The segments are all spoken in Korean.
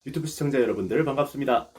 유튜브 시청자 여러분들 반갑습니다.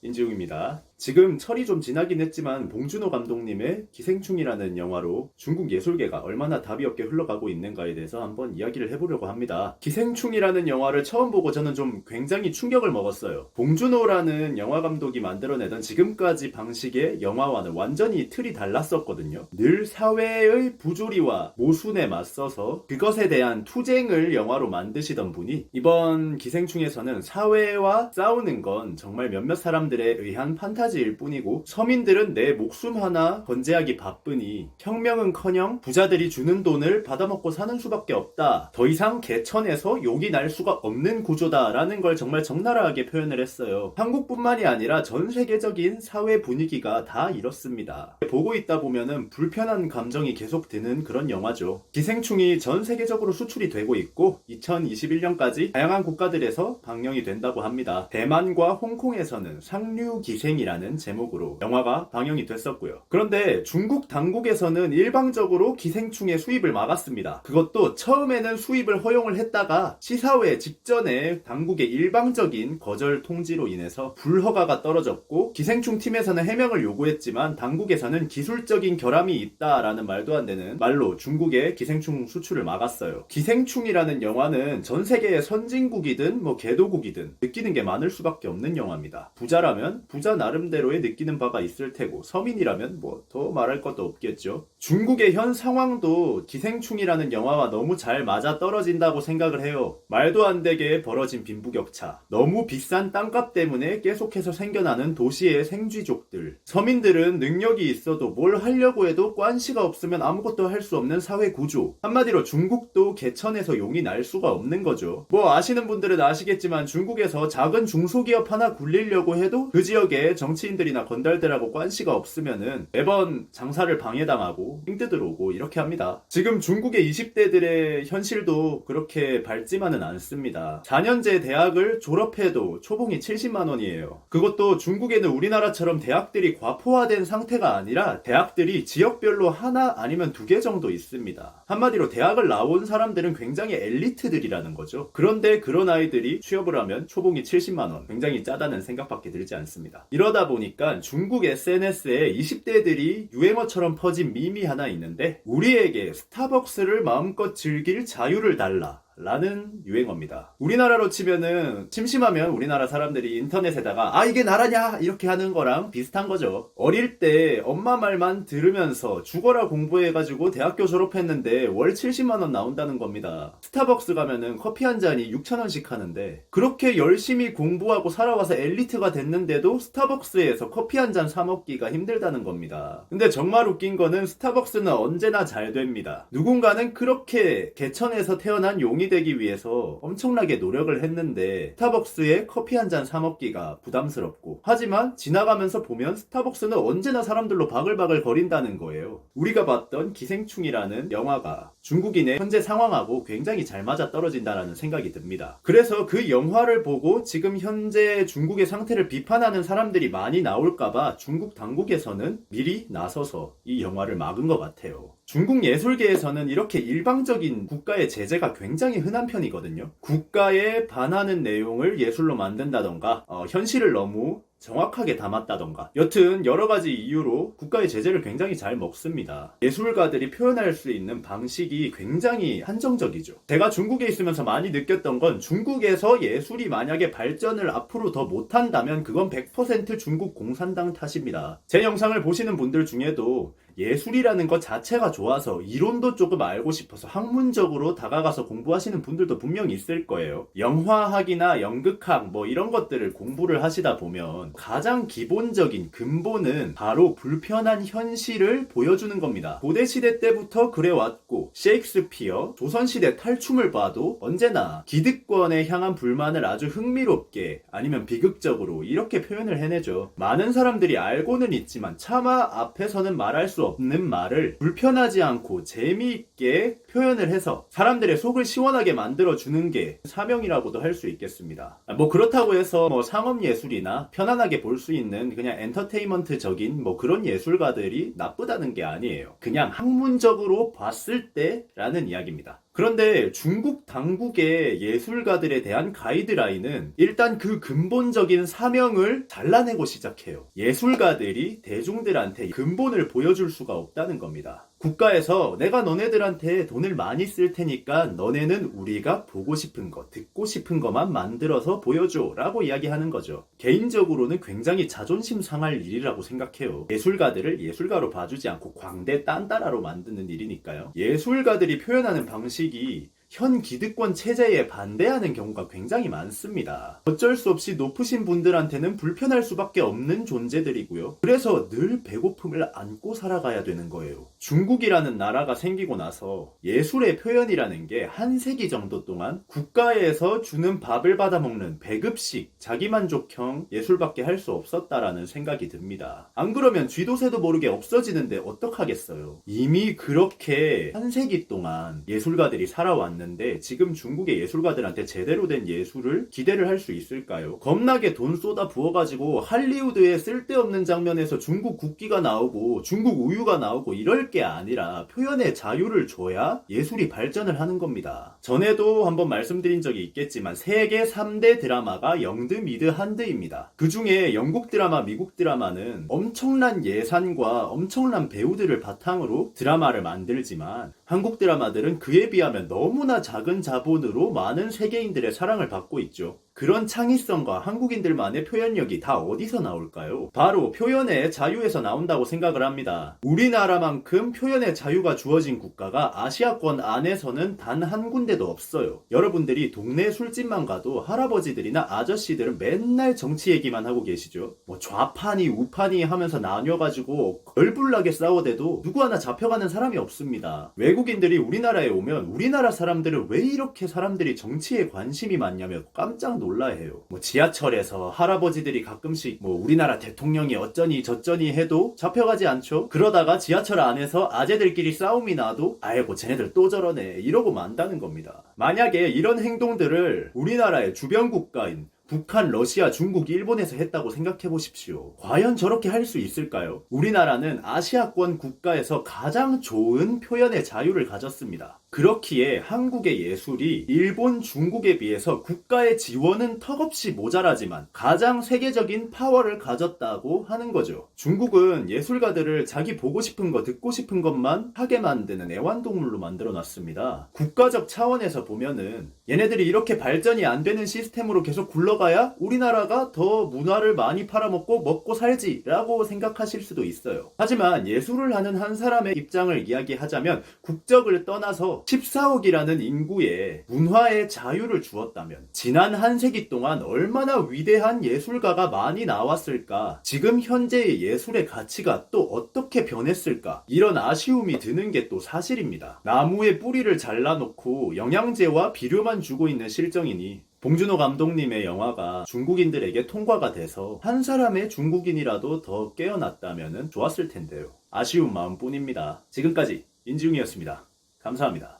인지웅입니다. 지금 철이 좀 지나긴 했지만 봉준호 감독님의 기생충이라는 영화로 중국 예술계가 얼마나 답이 없게 흘러가고 있는가에 대해서 한번 이야기를 해보려고 합니다. 기생충이라는 영화를 처음 보고 저는 좀 굉장히 충격을 먹었어요. 봉준호라는 영화 감독이 만들어내던 지금까지 방식의 영화와는 완전히 틀이 달랐었거든요. 늘 사회의 부조리와 모순에 맞서서 그것에 대한 투쟁을 영화로 만드시던 분이 이번 기생충에서는 사회와 싸우는 건 정말 몇몇 사람들에 의한 판타지일 뿐이고 서민들은 내 목숨 하나 건재하기 바쁘니 혁명은커녕 부자들이 주는 돈을 받아먹고 사는 수밖에 없다. 더 이상 개천에서 욕이 날 수가 없는 구조다라는 걸 정말 적나라하게 표현을 했어요. 한국뿐만이 아니라 전 세계적인 사회 분위기가 다 이렇습니다. 보고 있다 보면은 불편한 감정이 계속 드는 그런 영화죠. 기생충이 전 세계적으로 수출이 되고 있고 2021년까지 다양한 국가들에서 방영이 된다고 합니다. 대만과 홍콩에서는 상류기생이라는 제목으로 영화가 방영이 됐었고요. 그런데 중국 당국에서는 일방적으로 기생충의 수입을 막았습니다. 그것도 처음에는 수입을 허용을 했다가 시사회 직전에 당국의 일방적인 거절 통지로 인해서 불허가가 떨어졌고 기생충 팀에서는 해명을 요구했지만 당국에서는 기술적인 결함이 있다라는 말도 안 되는 말로 중국의 기생충 수출을 막았어요. 기생충이라는 영화는 전 세계의 선진국이든 개도국이든 느끼는 게 많을 수밖에 없는 영화입니다. 부자라면 부자 나름대로의 느끼는 바가 있을 테고 서민이라면 더 말할 것도 없겠죠. 중국의 현 상황도 기생충이라는 영화와 너무 잘 맞아떨어진다고 생각을 해요. 말도 안 되게 벌어진 빈부격차, 너무 비싼 땅값 때문에 계속해서 생겨나는 도시의 생쥐족들, 서민들은 능력이 있어도 뭘 하려고 해도 관시가 없으면 아무것도 할 수 없는 사회 구조. 한마디로 중국도 개천에서 용이 날 수가 없는 거죠. 아시는 분들은 아시겠지만 중국에서 작은 중소기업 하나 굴리려고 해도 그 지역에 정치인들이나 건달들하고 관시가 없으면은 매번 장사를 방해당하고 힘 들어오고 이렇게 합니다. 지금 중국의 20대들의 현실도 그렇게 밝지만은 않습니다. 4년제 대학을 졸업해도 초봉이 70만원이에요. 그것도 중국에는 우리나라처럼 대학들이 과포화된 상태가 아니라 대학들이 지역별로 하나 아니면 2개 정도 있습니다. 한마디로 대학을 나온 사람들은 굉장히 엘리트들이라는 거죠. 그런데 그런 아이들이 취업을 하면 초봉이 70만원, 굉장히 짜다는 생각밖에 들지 않습니다. 이러다 보니까 중국 SNS에 20대들이 유행어처럼 퍼진 밈이 하나 있는데 우리에게 스타벅스를 마음껏 즐길 자유를 달라 라는 유행어입니다. 우리나라로 치면은 심심하면 우리나라 사람들이 인터넷에다가 이게 나라냐 이렇게 하는 거랑 비슷한 거죠. 어릴 때 엄마 말만 들으면서 죽어라 공부해가지고 대학교 졸업했는데 월 70만원 나온다는 겁니다. 스타벅스 가면은 커피 한 잔이 6,000원씩 하는데 그렇게 열심히 공부하고 살아와서 엘리트가 됐는데도 스타벅스에서 커피 한 잔 사 먹기가 힘들다는 겁니다. 근데 정말 웃긴 거는 스타벅스는 언제나 잘 됩니다. 누군가는 그렇게 개천에서 태어난 용이 되기 위해서 엄청나게 노력을 했는데 스타벅스에 커피 한 잔 사 먹기가 부담스럽고, 하지만 지나가면서 보면 스타벅스는 언제나 사람들로 바글바글 거린다는 거예요. 우리가 봤던 기생충이라는 영화가 중국인의 현재 상황하고 굉장히 잘 맞아떨어진다는 생각이 듭니다. 그래서 그 영화를 보고 지금 현재 중국의 상태를 비판하는 사람들이 많이 나올까봐 중국 당국에서는 미리 나서서 이 영화를 막은 것 같아요. 중국 예술계에서는 이렇게 일방적인 국가의 제재가 굉장히 흔한 편이거든요. 국가에 반하는 내용을 예술로 만든다던가 현실을 너무 정확하게 담았다던가, 여튼 여러가지 이유로 국가의 제재를 굉장히 잘 먹습니다. 예술가들이 표현할 수 있는 방식이 굉장히 한정적이죠. 제가 중국에 있으면서 많이 느꼈던 건 중국에서 예술이 만약에 발전을 앞으로 더 못한다면 그건 100% 중국 공산당 탓입니다. 제 영상을 보시는 분들 중에도 예술이라는 것 자체가 좋아서 이론도 조금 알고 싶어서 학문적으로 다가가서 공부하시는 분들도 분명히 있을 거예요. 영화학이나 연극학 이런 것들을 공부를 하시다 보면 가장 기본적인 근본은 바로 불편한 현실을 보여주는 겁니다. 고대시대 때부터 그래왔고 셰익스피어, 조선시대 탈춤을 봐도 언제나 기득권에 향한 불만을 아주 흥미롭게 아니면 비극적으로 이렇게 표현을 해내죠. 많은 사람들이 알고는 있지만 차마 앞에서는 말할 수 없는 말을 불편하지 않고 재미있게 표현을 해서 사람들의 속을 시원하게 만들어주는 게 사명이라고도 할 수 있겠습니다. 그렇다고 해서 상업예술이나 편안하게 볼 수 있는 그냥 엔터테인먼트적인 그런 예술가들이 나쁘다는 게 아니에요. 그냥 학문적으로 봤을 때 라는 이야기입니다. 그런데 중국 당국의 예술가들에 대한 가이드라인은 일단 그 근본적인 사명을 잘라내고 시작해요. 예술가들이 대중들한테 근본을 보여줄 수가 없다는 겁니다. 국가에서 내가 너네들한테 돈을 많이 쓸 테니까 너네는 우리가 보고 싶은 거, 듣고 싶은 것만 만들어서 보여줘 라고 이야기하는 거죠. 개인적으로는 굉장히 자존심 상할 일이라고 생각해요. 예술가들을 예술가로 봐주지 않고 광대 딴따라로 만드는 일이니까요. 예술가들이 표현하는 방식이 현 기득권 체제에 반대하는 경우가 굉장히 많습니다. 어쩔 수 없이 높으신 분들한테는 불편할 수밖에 없는 존재들이고요. 그래서 늘 배고픔을 안고 살아가야 되는 거예요. 중국이라는 나라가 생기고 나서 예술의 표현이라는 게 한 세기 정도 동안 국가에서 주는 밥을 받아먹는 배급식, 자기만족형 예술밖에 할 수 없었다라는 생각이 듭니다. 안 그러면 쥐도새도 모르게 없어지는데 어떡하겠어요. 이미 그렇게 한 세기 동안 예술가들이 살아왔는데 지금 중국의 예술가들한테 제대로 된 예술을 기대를 할 수 있을까요? 겁나게 돈 쏟아 부어가지고 할리우드에 쓸데없는 장면에서 중국 국기가 나오고 중국 우유가 나오고 이럴 게 아니라 표현의 자유를 줘야 예술이 발전을 하는 겁니다. 전에도 한번 말씀드린 적이 있겠지만 세계 3대 드라마가 영드, 미드, 한드입니다. 그 중에 영국 드라마, 미국 드라마는 엄청난 예산과 엄청난 배우들을 바탕으로 드라마를 만들지만 한국 드라마들은 그에 비하면 너무나 작은 자본으로 많은 세계인들의 사랑을 받고 있죠. 그런 창의성과 한국인들만의 표현력이 다 어디서 나올까요? 바로 표현의 자유에서 나온다고 생각을 합니다. 우리나라만큼 표현의 자유가 주어진 국가가 아시아권 안에서는 단 한 군데도 없어요. 여러분들이 동네 술집만 가도 할아버지들이나 아저씨들은 맨날 정치 얘기만 하고 계시죠. 뭐 좌파니 우파니 하면서 나뉘어가지고 걸불나게 싸워대도 누구 하나 잡혀가는 사람이 없습니다. 외국인들이 우리나라에 오면 우리나라 사람들은 왜 이렇게 사람들이 정치에 관심이 많냐며 깜짝 놀라해요. 뭐 지하철에서 할아버지들이 가끔씩 뭐 우리나라 대통령이 어쩌니 저쩌니 해도 잡혀가지 않죠. 그러다가 지하철 안에서 아재들끼리 싸움이 나도 아이고 쟤네들 또 저러네 이러고 만다는 겁니다. 만약에 이런 행동들을 우리나라의 주변 국가인 북한, 러시아, 중국, 일본에서 했다고 생각해 보십시오. 과연 저렇게 할 수 있을까요? 우리나라는 아시아권 국가에서 가장 좋은 표현의 자유를 가졌습니다. 그렇기에 한국의 예술이 일본, 중국에 비해서 국가의 지원은 턱없이 모자라지만 가장 세계적인 파워를 가졌다고 하는 거죠. 중국은 예술가들을 자기 보고 싶은 거, 듣고 싶은 것만 하게 만드는 애완동물로 만들어놨습니다. 국가적 차원에서 보면은 얘네들이 이렇게 발전이 안 되는 시스템으로 계속 굴러가야 우리나라가 더 문화를 많이 팔아먹고 먹고 살지 라고 생각하실 수도 있어요. 하지만 예술을 하는 한 사람의 입장을 이야기하자면 국적을 떠나서 14억이라는 인구에 문화의 자유를 주었다면 지난 한 세기 동안 얼마나 위대한 예술가가 많이 나왔을까? 지금 현재의 예술의 가치가 또 어떻게 변했을까? 이런 아쉬움이 드는 게 또 사실입니다. 나무의 뿌리를 잘라놓고 영양제와 비료만 주고 있는 실정이니 봉준호 감독님의 영화가 중국인들에게 통과가 돼서 한 사람의 중국인이라도 더 깨어났다면 좋았을 텐데요. 아쉬운 마음뿐입니다. 지금까지 인지웅이었습니다. 감사합니다.